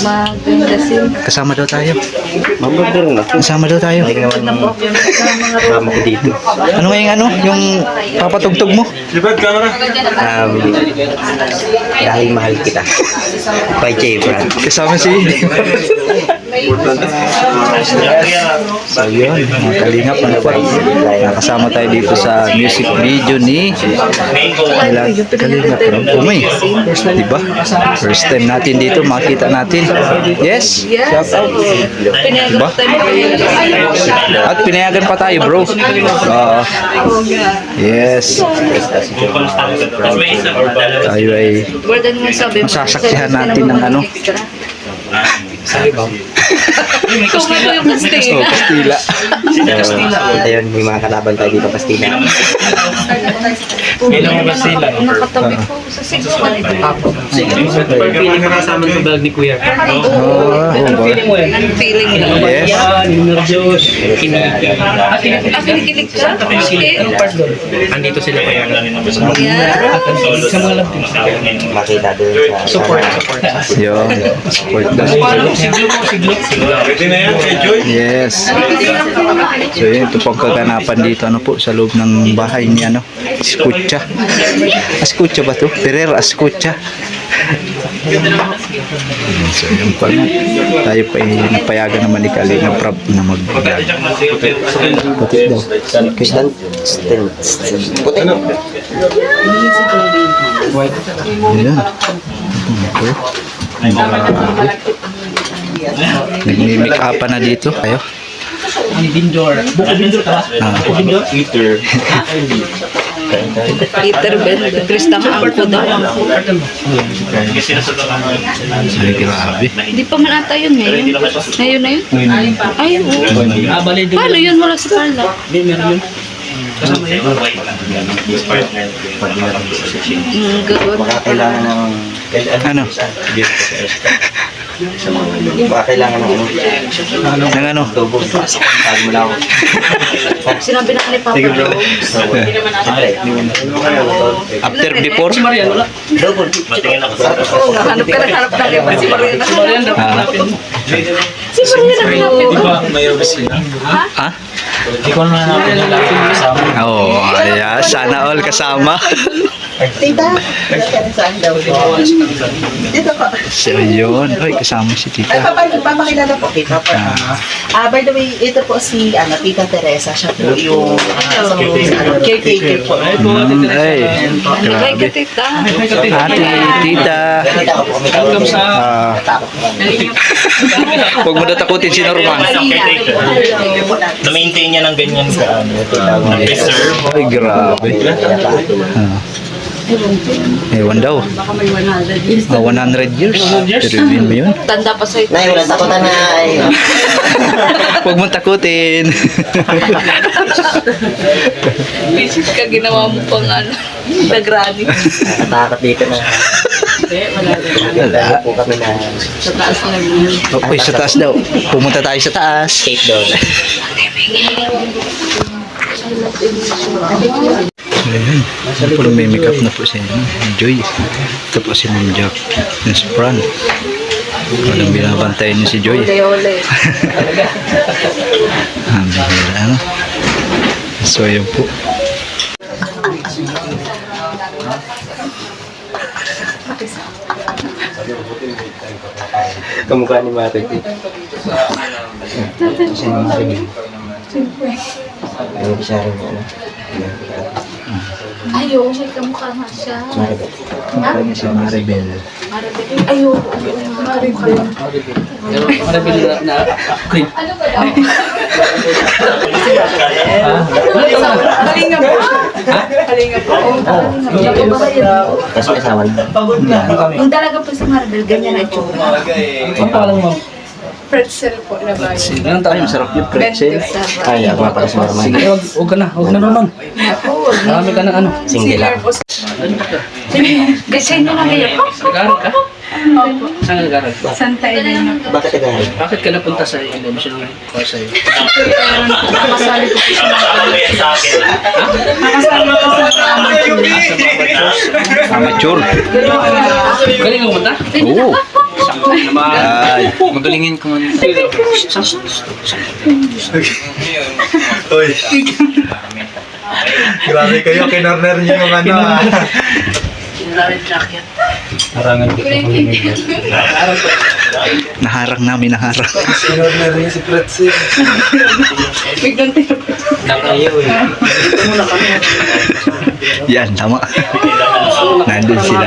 Maganda sim. Kasama daw tayo. Maganda rin ako. Kasama daw tayo. Ay naman ang kasama ko dito. Ano nga yung ano? Yung papatugtog mo? Dahil mahal kita. By J. Brad. Kasama si... So yun, mga kalingap, ano po, nakasama tayo dito sa music video ni Kalingap Umay. Diba? First time natin dito, makita natin. Yes? Yes. Diba? At pinayagan pa tayo, bro. Yes. Tayo ay masasaksihan natin ng ano. Kung ano yung Kastila. Oh, Kastila. Ayun, may mga kalaban tayo dito, Kastila. Ilang Kastila. Nakatabi ko sa siguro. Feeling ko kasama sa vlog ni Kuya. Feeling mo yan? Anong feeling mo? Yes. Nervyos. Kinikilig ka? Anong part doon? Andito sila pa yan. Yeah. Sa mga lab din. Makita doon sa... Support. Yun. Support daw. Siglo. Yes. So yun, ito pong kaganapan dito ano po sa loob ng bahay ni ano, Escucha. Escucha ba to? Ferrer Escucha. So yun pa. Tayo pa napayagan naman ni Kalinga Prab na mag-vlog. Puti daw. Kristan? Puti. Ayan. Ito. Nag-make up na dito kayo. Ang Bindor. Buko Bindor ka? Buko Bindor? Peter. Peter Ben. Kristang angko daw. Ay, grabe. Hindi pa man ata yun ngayon. Ngayon na yun? Ay, oo. Bali din. Paano yun? Wala sa pala. Hindi, meron yun. Kasama yun. Gawin. Baka kailangan ng... Ano? Baka kailangan ng ano? Nang ano? Dobo. Sabi mo lang ako. Sinabi na ni Papa daw. After, before? Si Marian, wala. Dobo. Oo nga, hanap ka naghanap na rin si Mariana. Si Marian, dapat hanapin mo. Si Mariana hanapin ko. Ha? Ikaw na hanapin na natin kasama. Oo, ayan. Sana all kasama. Tita, saan daw? Dito ko. So yun. Ay, kasama si Ay, Tita. papakilala po kita po. By the way, ito po si Tita Teresa. Siya po yung caretaker po. Ay, Nagay ka, grabe. tita. Ate, Tita. Welcome sa... Huwag mo na takutin si Norman. Na-maintain niya ng ganyan ka, reserve. Ay, grabe. Ewan daw. 100 years. Pero mo yun. Tanda pa sa'yo. Nay, walang takutan na. Huwag mo takutin. Visit ka, ginawa mo pang ano. Nagrani. Nakatakot dito na. Wala. Po kami na Sa taas na yun. Uy, sa taas daw. Pumunta tayo sa taas. cake doon. Ayan. Ano po may make up na po si Joy. Ito po si Ma'am Jack. Yung si Fran. Walang binabantayan niyo si Joy. Ole-ole. Ano? So, yun po. Kamukha ni Mate. Kasi ni Mate. Ano siya rin ano? Ayaw, may kamukha nga siya. Maribel. Kamukha niya si Maribel. Ayaw, Maribel. Marabili na cream. Kalinga po. Kalinga po. Tapos may asawa na. Kung talaga po si Maribel, ganyan ang tsura. Ang pangalan mo? Pretzel po na ba? Anong Ay, tayo? masarap yung pretzel. Ay, ako nga pala si Norman. Sige, huwag ka na. Huwag na naman. Marami ka ng ano. Single lang. Kasi nyo na ngayon. Nag-aaral ka? Saan ka nag-aaral? Santa Elena. Bakit nag-aaral? Bakit ka napunta sa election ng sa'yo? Nakasali ko po sa Sa akin. Nakasali ko sa Amateur. Galing mo punta? Oo. Ay. Magalingin ko man. Uy. Grabe kayo, kinorner niyo yung ano ah. Marangan ko. Naharang namin, naharang. Kinorner niyo si Pretzel. Nakayo eh. Yan, tama. Nandun sila.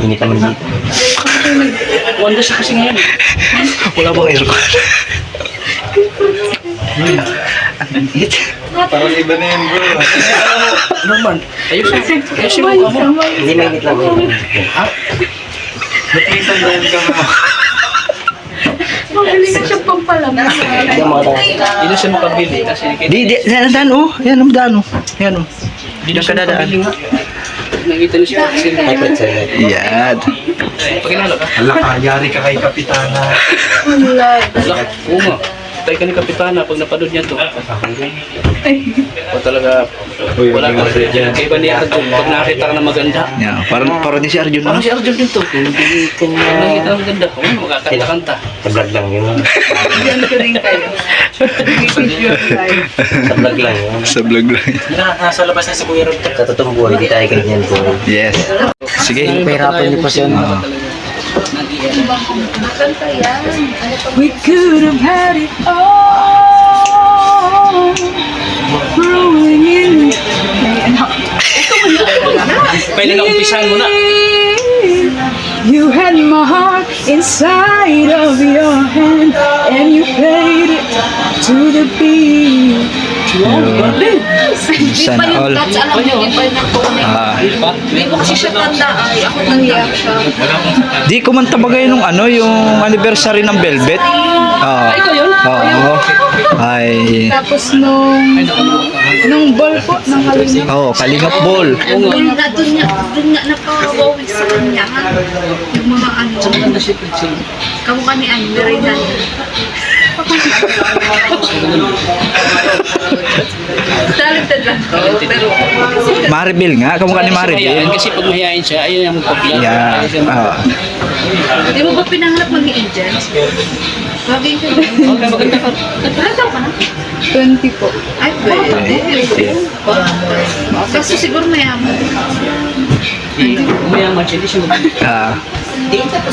Init naman dito. Wanda siya kasi ngayon. Wala bang aircon? Ang init. Parang iba na yun bro. Ano man? Ayusin mo ka mo. Hindi mainit lang. Natisan na yun ka mo. Magaling na siya pampalam. Hindi mo ka. Hindi siya makabili kasi Di, daan oh. Yan ang daan oh. Yan oh. hindi Diyan ka dadaan. Nakita niyo siya kasi Ay, Pretzel. Yan. pagkinala ka. Hala ka, yari ka kay Kapitana. Wala. Oo nga. Tayo ka ni Kapitana pag napanood niya to. O talaga wala ka rin. Kaiba ni Arjun pag nakita ka na maganda. Yan. Parang di si Arjun. Parang No? si Arjun din to. Pag nakita ka maganda, makakanta-kanta. Sa vlog lang yun. Diyan ko rin kayo. Video live. Sa vlog lang yun. Sa vlog lang. Nasa labas na si Kuya Rod. Sa totoong buhay, hindi tayo ganyan po. Yes. Sige. Pahirapan niyo pa siya. Kanta yan. We could have had it all. Growing in. Pwede na umpisahan mo na. You had my heart inside of your hand, and you played it to the beat. Sana all. That's alam mo, di pa yung nagtuunay. Hindi ko kasi siya tanda ay. Ako nangiyak siya. Di ko man tabagay nung ano, yung anniversary ng Velvet. Ay, ikaw yun? Oo. Ay. Tapos nung ball po, ng Kalingap. Oh, Kalingap Ball. Doon nga napawawig sa kanya. Ha? Yung mga ano. Kamukha ni ano, Meridan. Talented lang ko, pero Maribel nga, kamukha ni Mahihain, Maribel. kasi pag mahihain siya, ayun ang magpapila. Yeah. di mo ba pinangarap maging agent? Maging ka Okay, maganda ka. Nagpalataw ka na? 20 po. Ay, pwede. Kaso siguro mayaman. Mayaman siya, hindi siya maganda.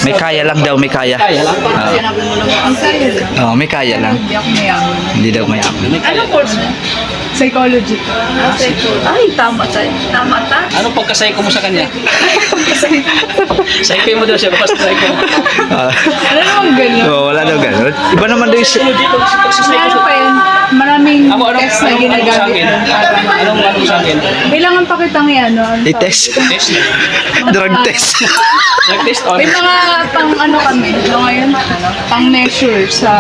May kaya lang daw, may kaya. Kaya lang. Sinabi mo naman ang kaya. Oh, may kaya lang. Hindi ako mayaman. Hindi daw mayaman. Anong course mo? Psychology. Ay, tama tayo. Tama ta. Anong pagkasay ko mo sa kanya? Saipin mo daw siya, basta try ko. Ano naman ganun? Oh, wala daw ganun. Iba naman daw yung... Ano pa yun? Maraming test na ginagamit. Anong sa akin? Kailangan pa kitang ano. I-test. Test. Drug test. Nag-test on. May mga pang ano kami, ngayon, pang measure sa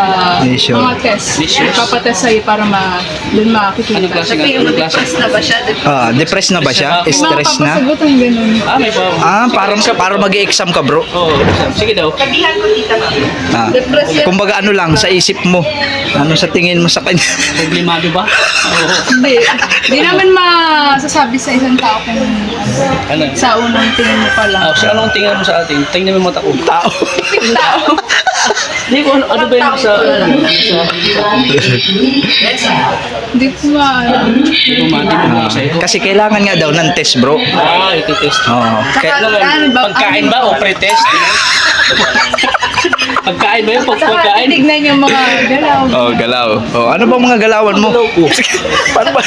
Measure. mga test. Measures? Papatest sa'yo para doon makikita. Anong klase ka? Sabi mo, Anong klase? depressed na ba siya? Depressed na ba siya? May mga Stress na? papasagutan ganun. May pa. Para mag-exam ka, bro. Oo, sige daw. Sabihan ko tita ba? Ah. Kumbaga ano lang, sa isip mo. Ano sa tingin mo sa kanya? Problemado ba? Oo. Hindi naman masasabi sa isang tao kung Ano? sa unang tingin mo pa lang. So anong tingnan mo sa atin? Tingnan mo yung mata ko. Tao. Tao. Hindi ko ano ba yung sa... Hindi ko maalam. Hindi ko mo sa'yo. Kasi kailangan nga daw ng test, bro. Iti-test. Oo. Ano ba? Pagkain ba o pre-test? Pagkain ba yung pagkain? Tignan yung mga galaw. Oh, galaw. Oh, ano bang mga galawan mo? Galaw ko. Paano ba?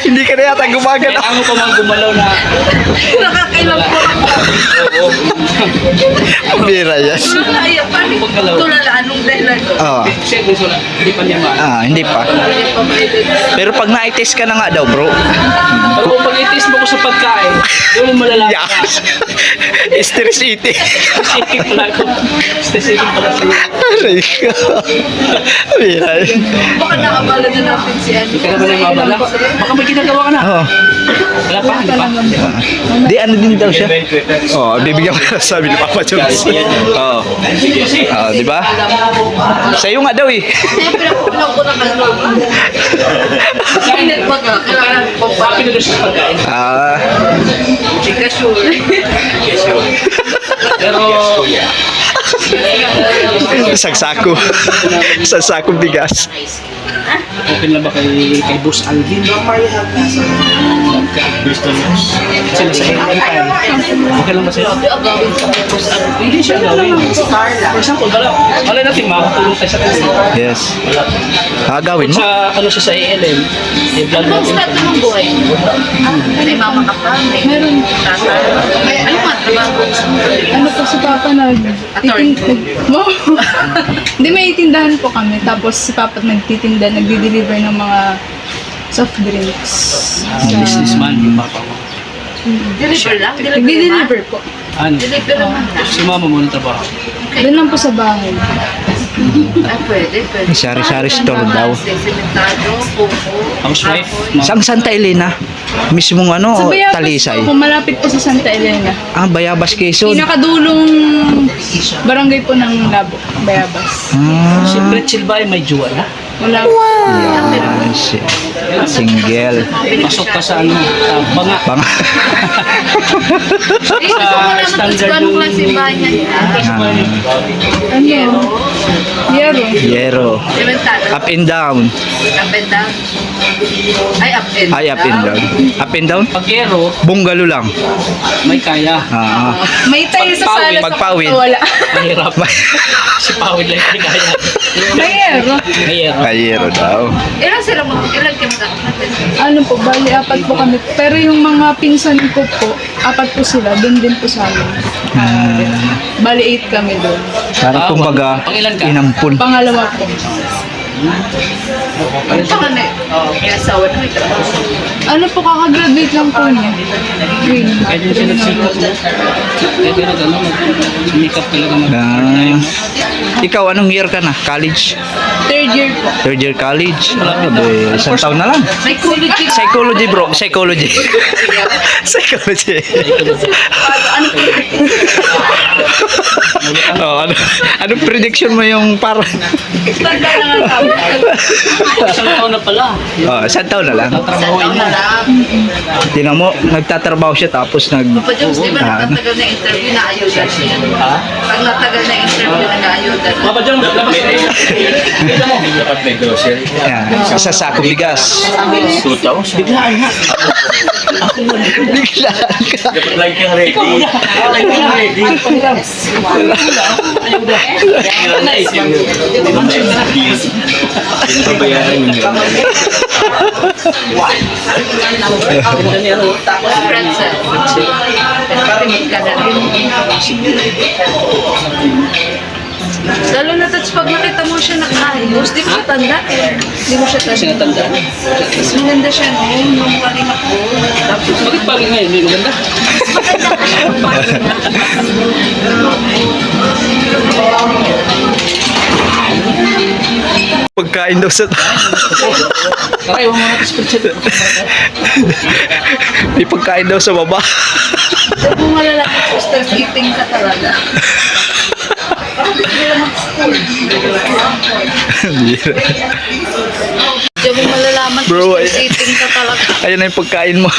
Hindi ka na yata gumagalaw. Kailangan ko mang gumalaw na... Nakakailang ko ako. Bira yan. Ay, paano Pagkalaw. tulala anong dahilan ko? Oh. Siyempre, hindi pa niya ma. Hindi pa. Pero pag na-test ka na nga daw, bro. Pero kung pag-i-test mo ko sa pagkain, doon mo malalaman na. Stress eating. Specific pala ako. Specific pala sa'yo. Aray ka. Bira yan. Baka nakabala na natin si ano. Hindi ka naman yung mabala. Baka may ginagawa ka na. Oh. Wala pa, hindi pa. Di ano din daw siya. Oh, bibigyan ko na sabi ni Papa Jones. Oo. Oo, di ba? Sa'yo nga daw eh. Siyempre, ako ko na kalooban. Kainit pa ka. Kailangan Papi na sa pagkain. Ah, Hindi ka sure. Pero, isang sako. Isang sako bigas. okay na ba kay Boss Alvin? Gusto mo? Sila sa Airtel. Okay lang ba sila? Hindi siya gawin. For example, wala natin makakatulong tayo sa kanila. Yes. Gagawin mo? Sa, ano siya sa ALM, i-vlog Ano natin. sa lahat ng buhay? May mama ka pa? Meron. Tata? Ano mga trabaho? Ano po si Papa Hindi, may itindahan po kami. Tapos si Papa nagdi-deliver ng mga soft drinks. Businessman, yung papa mo. Deliver lang? Nagdi-deliver po. Ano? Deliver naman na. Si mama mo ng trabaho. Doon lang po sa bahay. Ah, pwede. Sari-sari store daw. Sementado, pupo. Housewife. Saan Santa Elena? Mismong ano, Sa Bayabas Talisay. po, malapit po sa Santa Elena. Ah, Bayabas, Quezon. Pinakadulong barangay po ng Labo, Bayabas. Ah, Si Pretzel ba ay may jowa na? Wala po. yan, single. Pasok ka sa ano, sa banga. Bang. Eh, gusto ko naman standard kung anong yung- klase bahay niya. Ano? Yero. Yero. Sementado. Up and down. Up and down. Ay, up and down. Ay, up and down. Up and down? Pag-ero, Bungalo lang. may kaya. Ah. May tayo sa sala sa Pagpawid. kwarto, wala. Mahirap. Si Pawid lang yung kaya. May yero. May ero. Yero daw. Ilan sila mo? Ilan kayo magkakapatid? Ano po, bali apat po kami. Pero yung mga pinsan ko po, apat po sila, doon din po sa amin. Bali 8 kami doon. Parang kumbaga, Pangilan ka? inampun. Pangalawa po. Yung panganay. May asawa na may trabaho. Ano po, kakagraduate lang po niya. Green. Kaya din siya nagsikap. Kaya din ano, sumikap talaga mag Ikaw, anong year ka na? College? Third year po. Third year college? Grabe, isang taon na lang. Psychology. Psychology bro, psychology. Psychology. Oh, anong prediction mo yung para? Tanda na nga kami. Isang taon na pala. Oh, isang taon na lang. Tatrabahoin mo. Tingnan mo, nagtatrabaho siya tapos Papa Jones, di ba Ah, nagtatagal na interview na ayudan siya? Pag natagal na interview, nag-ayudan. Papa John, labas tayo. Dapat may grocery. yan, isa sako bigas. 2,000. Biglaan nga. Biglaan ka. Dapat like kang ready. Like kang ready. Ayuda. Ano eh? Pinabayaran mo yun. Ganda niya, ano? Tapos pretzel. Patimig ka na rin. Lalo na touch pag nakita mo siya nakaayos, di mo siya tanda. Di mo siya Kasi tanda. natandaan. Mas maganda siya noon, nung kanina ko. Tapos Bakit bagay ngayon? May maganda. Pagkain daw sa Karay, huwag mo natin spreadsheet. may pagkain daw sa baba. Huwag mo malalaki po, stress eating ka talaga. Huwag mo malalaman Bro, kung stress eating ka talaga. Ayan na yung pagkain mo.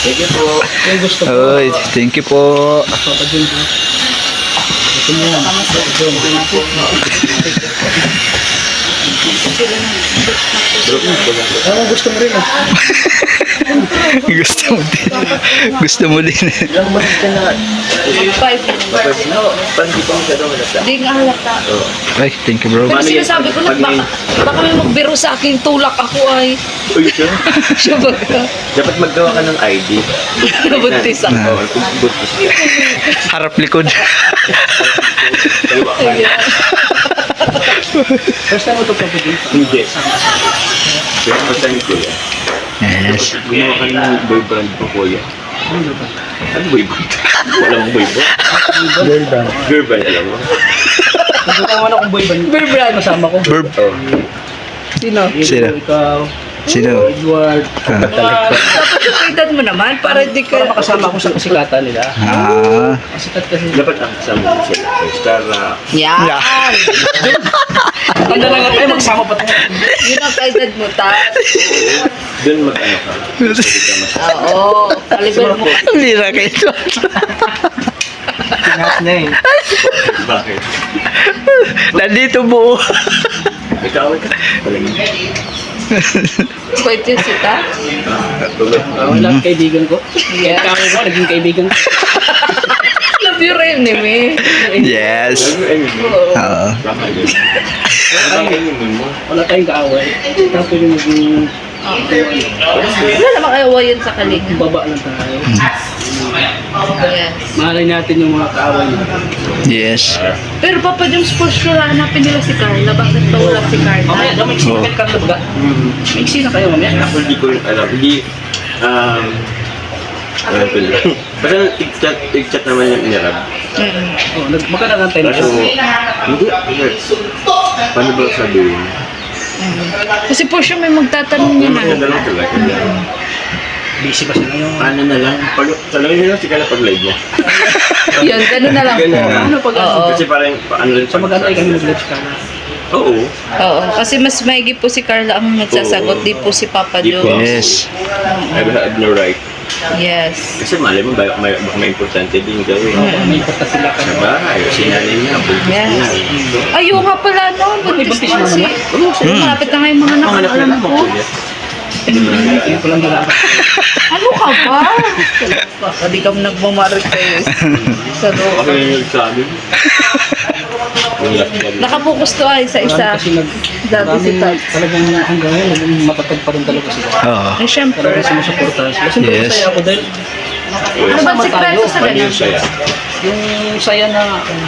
Thank you po. Yung gusto ko. Oy, thank you po. Papa John. Ito mo yan. Ano gusto mo rin ah? Gusto mo din. Gusto mo din. Ilang months ka na? 5. No, parang di pa masyadong halata. Hindi nga halata. Ay, thank you bro. Pero sinasabi ko na, baka may magbiro sa akin, tulak ako ay. Uy, siya. Siya baga. Dapat maggawa ka ng ID. Nabuntis ako. Oo, buntis. Harap likod. First time mo ito Papa John? Hindi. Kaya pasahin ko yan. Yes. Gumawa ka ng boyfriend ko, kuya. Ano boyfriend? Wala mong boyfriend? Girlfriend. Girlfriend, alam mo? Nagkakawa na akong boy band. Bear brand. Kasama ko. Verb. Oh. Sino? Sino? Ikaw. Sino? Edward. Ah. Dapat kapitan mo naman para hindi Para ka... makasama ako sa kasikatan nila. Ah. Sikat kasi. Dapat ang kasama mo sila. Star na Yan! Tanda lang tayo, magsama pa tayo. Yun ang kaedad mo, Tat. doon mag-ano ka. Pwede ka mas. Oo. Kaliban mo. Mira kayo. Tingat na eh. Bakit? Nandito buo. Ikaw ka. Pwede si Tat. Lahat kaibigan ko. Kahit kami mo, naging kaibigan ko. Love you rin, me. Yes. Oo. Wala tayong kaaway. Tapos yung naging Wala namang awayan sa kalinga. baba lang tayo. Yes. Mahalin natin yung mga kaaway natin. Yes. Pero Papa Jones, for sure, hanapin nila si Carla. Bakit ba wala si Carla? Mamaya, daw may Oo. excited ka na ba? May eksena kayo mamaya. Ako hindi ko alam. Hindi, ano ko lang. Basta tig-chat naman yung inarap. Oh, magkakaroon tayo Kaso, hindi. Paano ba sabihin? Kasi for sure may magtatanong niya Yung na. dalawa talaga. busy pa sila yung... Ano na lang, talagang yun lang si Kala pag live mo. Yun, gano'n na lang po. Ganun na. Ano pag... Oo. Kasi parang, ano rin Sa mag-antay kami nag-live ka na. Oo. Oo, kasi mas maigi po si Carla ang nagsasagot, di po si Papa Di po. Jones. Yes. I have no right. Yes. Kasi mali mo, baka may importante din gawin. May importa sila ka. Sa bahay, sinanay niya, buntis Yes. niya. Ayun nga pala, no? Buntis buntis na mo si... naman? Malapit na nga yung mga anak. Ang anak Alam nila, ko. makulit. Hindi ko lang nalaman. Ano ka ba? Hindi ka nagmamarites. Sa loob. Ako yung nagsabi. Yung laptop. Nakapokus to ay sa isa. Kasi Dati si Tat. talagang hanggang ngayon, naging matatag pa rin talaga sila. Oo. Eh, syempre. Talagang sinusuportahan sila. Siyempre, Yes. masaya ako dahil Ano ba ang sikreto sa Paano yung ganun? saya? yung saya na...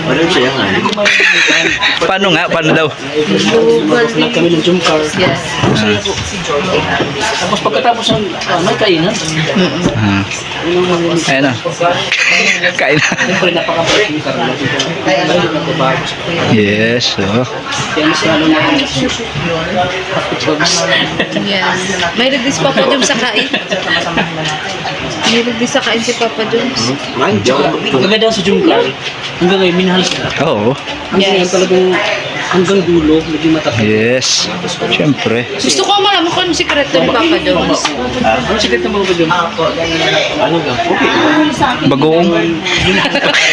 Ano yung saya nga? Hindi ko malilimutan. Paano nga? Paano daw? Mag kami ng Zoom car. Yes. Tapos pagkatapos ng may kainan. Ah. Yun ang mga... Ayan na. Kain na. Siyempre, napakabait yung Carla. Kaya lang yung nagbabago sa kanya. Yes. Oh. Kaya mas lalo na yung Yes. May release Papa Jones sa kain. May release sa kain si Papa Jones. Man, joke. Maganda sa Zoom car. Hanggang ngayon, minahal sila. Oo. Hanggang ngayon talagang hanggang dulo, naging matatag. Yes. Siyempre. Gusto ko malaman kung anong sikreto ni Papa Jones. Ano sikret ng mga Zoom? Ano lang? Okay. Bagoong.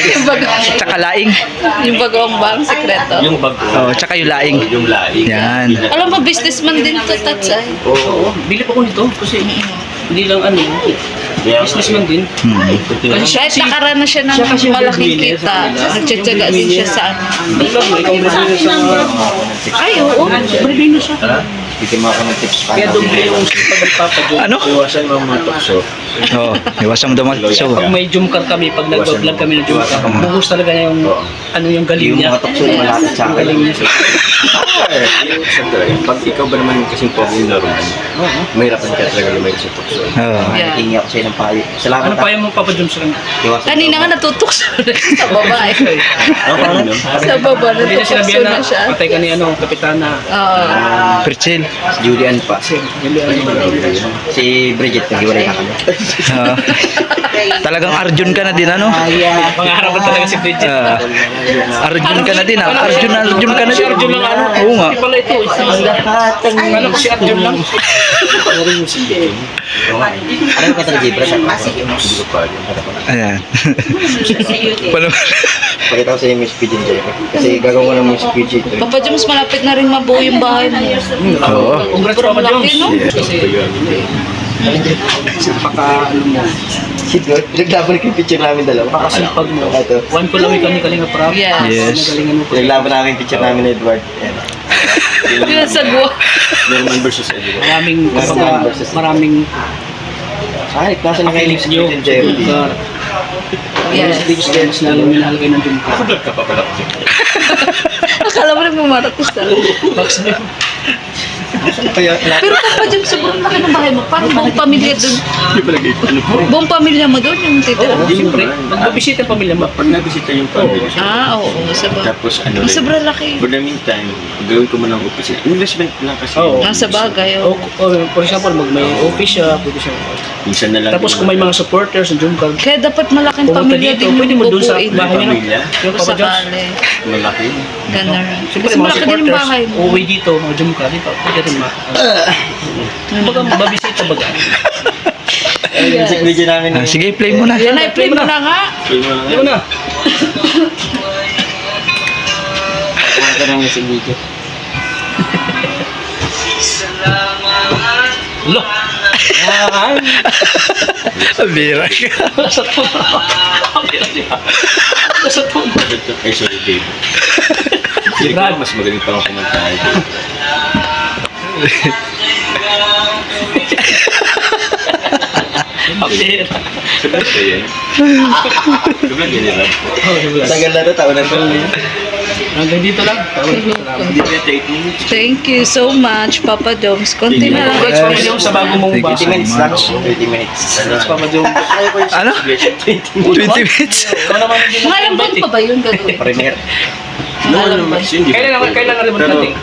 Yung bagoong, Tsaka laing. yung bagoong ba ang sikreto? Yung bag ko. Oo. Tsaka yung laing. Yung laing. Yan. Alam mo, businessman din to, Tats, ay. Oo, bili pa ko nito kasi hindi lang ano, businessman din. Kasi Kahit nakaranas siya ng Siya kasi yung malaking breadwinner kita, sa kanila. nagtsatsaga din siya sa ano. Ikaw mo, ikaw breadwinner sa... Ay, oo. Breadwinner siya. Titima ako ng tips pa. Kaya doble yung sipag ni Papa John. Ano? Iwasan mo ang mga tukso. Oo. Iwasan mo daw mag-show. Pag may Zoom car kami, pag nag-vlog kami ng Zoom car, buhos talaga niya yung ano yung galing Yung niya. mga tukso na malapit sa Yung akin. galing niya sa... Siyempre, pag ikaw ba naman kasing pogi laruan, mahirapan ka talaga lumayo sa tukso. Oo. Yeah. Hingi ako sa'yo ng payo. Salamat Ano pa yung Papa John sa kanya? Iwasan Kanina nga natutukso na siya sa babae. Ano? Sa baba, Hindi na natutukso sinabihan na na siya. patay ka ni ano, Kapitana. Oo. Perchil. Si Julian pa. Si Bridget, naghiwalay na kami. Oo. Talagang Arjun ka na din, ano? Pangarap talaga si Bridget. Ah. Arjun ka na din, ah. Arjun ka na Si din. Arjun lang ano? Oo nga. Hindi pala ito. Ano ko si Arjun lang? Alam ka talaga, Jibra, sa Hindi ko pa alam. Ayan. Paano? Pakita ko sa'yo yung Miss Pigeon dyan. Kasi gagawin ko ng Miss Pigeon. Papa Jones, malapit na rin mabuo yung bahay mo. Oo. Congrats Papa Jones. Laki, no? Kasi paka ano mo, Siguro, naglaban yung picture namin dalawa. pakasipag mo. Ito. One ko lang kami kalinga prap. Yes. Yes. Nagalingan mo pa. Naglaban namin yung picture namin ni Edward. Ayan. Pinasagwa. Norman versus Edward. Maraming kumbaga, maraming Ay, nasa na kayo kakilig Miss nyo. Pigeon, Jerry. Yes. Big steps na lang minahal kayo ng Jumka. Vlog ka pa pala kasi. Akala mo rin mamaratis na. Box nyo. Pero Papa Jom, sobrang laki ng bahay mo. Parang buong pamilya doon. Hindi pala ganito. Ano po? Buong pamilya mo doon yung titira. Oo, siyempre. Magbabisita ang pamilya mo. Pag nabisita yung family. Oo. Sabag. Tapos ano rin. Sobrang laki. For the meantime, gawin ko man ng opisina. Investment lang kasi. Oo. Nasa bagay. O, for example, may office siya, pwede siya. Minsan na lang. Tapos kung may mga supporters sa Jump Card, Kaya dapat malaking pumunta pamilya dito, din pwede yung mo doon sa bubuin. bahay niya. Pamilya? Yung Kung Papa John's. sakali. Malaki. Ganun. Siyempre, Kasi mga malaki din yung supporters, bahay mo. uuwi dito, mga Jump Card, dito, pwede rin baga, mababisita baga. Music video namin. Sige, play mo na. Yan na, i-play mo na nga. Pwede mo Di mo na. Kuha ka ng music video. Lo! Bira ka. Nasa tuwa. Nasa tuwa. Ay, sorry, Dave. Hindi ko mas magaling pa akong kumantay. Kapira. Sabi ko yan. Sobrang ganyan. Tagal na to, taon na to. Hanggang dito lang. Hindi ko yung 8 minutes. Thank you so much, Papa Joms. Konti na lang. Congrats pa yung sa bago mong Thank you bahay. 20 minutes lang. 20 minutes. Congrats Papa Joe. Ano? 20 minutes? Ikaw naman hindi Mga alam ba pa ba yun gagawin? Premiere. No, naman. Hindi. Kailan na rin Pero, natin?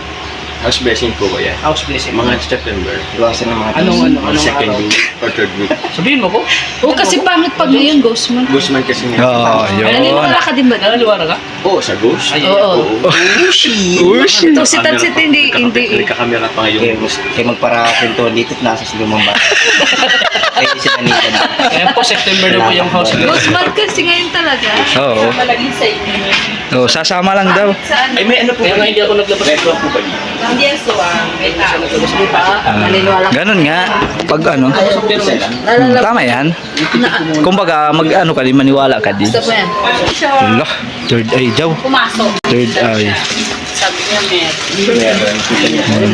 house blessing po ba yan? House blessing. Mga September. Iwasan ng mga Mga second araw? week or third week. Sabihin mo ko? Oo, kasi pangit pag ngayon, ghost man. Guzman kasi nga. Oo, yun. Naniniwala ka din ba? Nanaliwara ka? Oo, sa ghost. Ay, Oo. Ush! Ito si Tansit hindi. Nagkakamera pa ngayon. Kaya magpara-kwentuhan dito, nasa lumang bata. Kaya sila nito. Kaya po, September na po yung house blessing. Ghost man kasi ngayon talaga. Oo. Malaging sa inyo. Oh, sasama lang daw. Saan? Ay, may ano po Kaya ba? nga hindi ako naglabas. Retro po ba dito? Hindi yan suwang. May tao. Naniniwala ka. Ganun nga. Pag ano, tama yan. Kumbaga, mag-ano ka din, maniwala ka din. Gusto mo yan? Ala, third eye daw. Pumasok. Third eye. Sabi niya, Meron.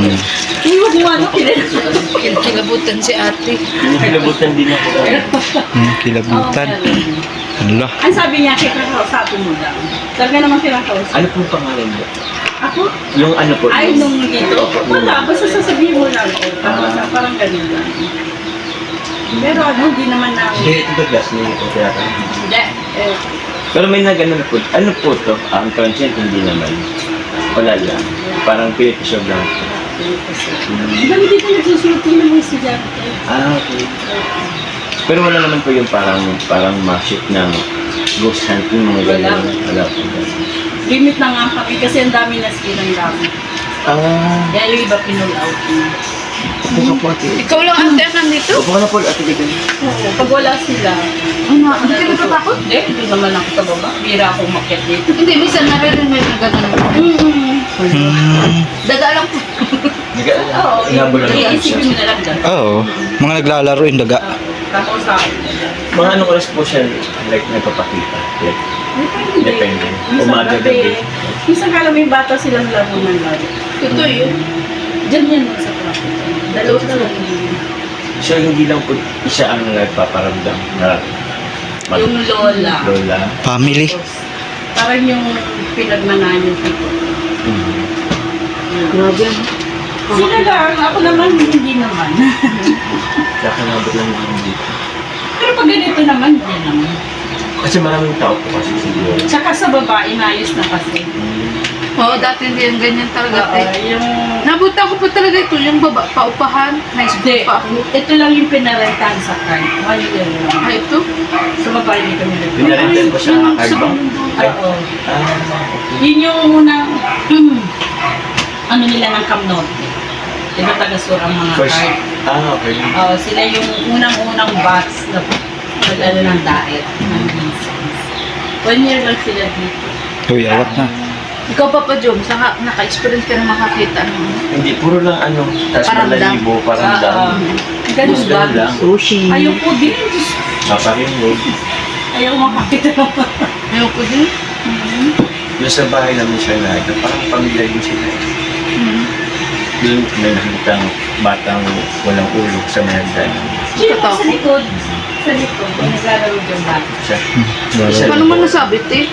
Hmm. Iwag mo ano, kilabutan si ate. Pinipilabutan din ako. Kilabutan. Ala. Ang sabi niya, kinakausapin mo lang. Talaga naman kinakausap. Ano pong pangalan mo? Ako? Yung ano po? Ay, nung dito. Wala, basta sasabihin mo lang. Parang ganun lang. Pero ano, hindi naman na... Hindi, ito glass na yung opera. Hindi. Pero may nagano na po. Ano po to? Ang consent hindi naman. Wala lang. Parang pinipisob lang. Dami dito nagsusuting ng mga estudyante. Ah, okay. Pero wala naman po yung parang masip ng ghost hunting mga ganyan. Wala po. Limit lang ang kami kasi ang dami na silang dami. Ah. Kaya yung iba pinull out na. Buka po ate. Ikaw lang ate ang nandito? Buka na po ate Digan. Oo, pag wala sila, Ano? Hindi ka natatakot? hindi naman ako sa baba. Bira akong makyat dito. Hindi, minsan naririnig na gano'n. Daga lang po. Oo, Inabol lang. iisipin mo na lang dyan. Oo. Mga naglalaro yung daga. Tapos sa akin. Mga anong oras po siya like nagpapakita? Like, depende. Umaga, gabi. Minsan kala mo yung bata silang laro ng laro. Totoo yun. Diyan yan sa traffic. Dalawa na lang yun. So hindi lang po isa ang nagpaparamdam na Yung lola. lola. Family. Parang yung pinagmanahan yung tipo. Grabe. Sila lang. Ako naman, hindi naman. Kakanabot lang yung dito. Pero pag ganito naman, hindi naman. Kasi maraming tao po kasi siguro. Tsaka sa baba, inayos na kasi. Oo, dati hindi yan ganyan talaga. Oo, yung... Nabuta ko pa talaga ito, yung baba, paupahan. Nice Hindi, pa ako. ito lang yung pinarentahan sa card. 1 year lang. Ah, ito? Sa baba, hindi kami nag- Pinarental ko sa card bank. Oo. Ah, Yun yung unang, ano nila ng Camnot. Diba taga-sur ang mga first. card? Okay. Sila yung unang-unang batch na nag-ano ng diet. Ng business. 1 year lang sila dito. Uy, awat na. Ikaw, Papa Jom, naka-experience ka na makakita ng Hindi, puro lang ano, tas Paramdam. malalibo, parang down. Ganun Gusto ba? lang. Ayaw po din. Naparinig. Ayaw makakita naman. Ayoko din. Doon sa bahay namin siya na, parang pamilya din sila. Doon may nakikitang batang walang ulo sa may hagdan. Sino sa likod? Sa likod. Yung naglalaro dyan ba? Siya. Paano mo nasabit eh?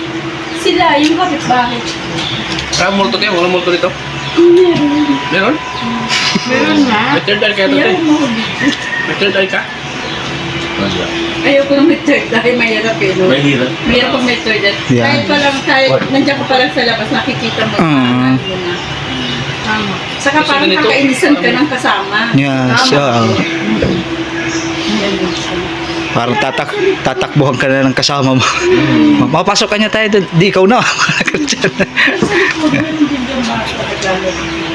Sila, yung kapitbahay. Walang multo tayo, walang multo dito. Meron? Meron na. May third eye ka, tatay? May third eye ka? Wala. Ayoko na may third eye, mahirap eh. No? Mahirap. Mahirap pag may third eye. Yeah. Kahit pa lang, nandiyan ka pa lang sa labas, nakikita mo. Mm. Ano na. Tama. Saka Kasi parang ganito, kakainisan ka ng kasama. Yeah, Tama. siya. Ganun siya. Parang tatakbuhan ka na ng kasama mo. Mapasok ka niya tayo doon. Di ikaw na. Hindi ba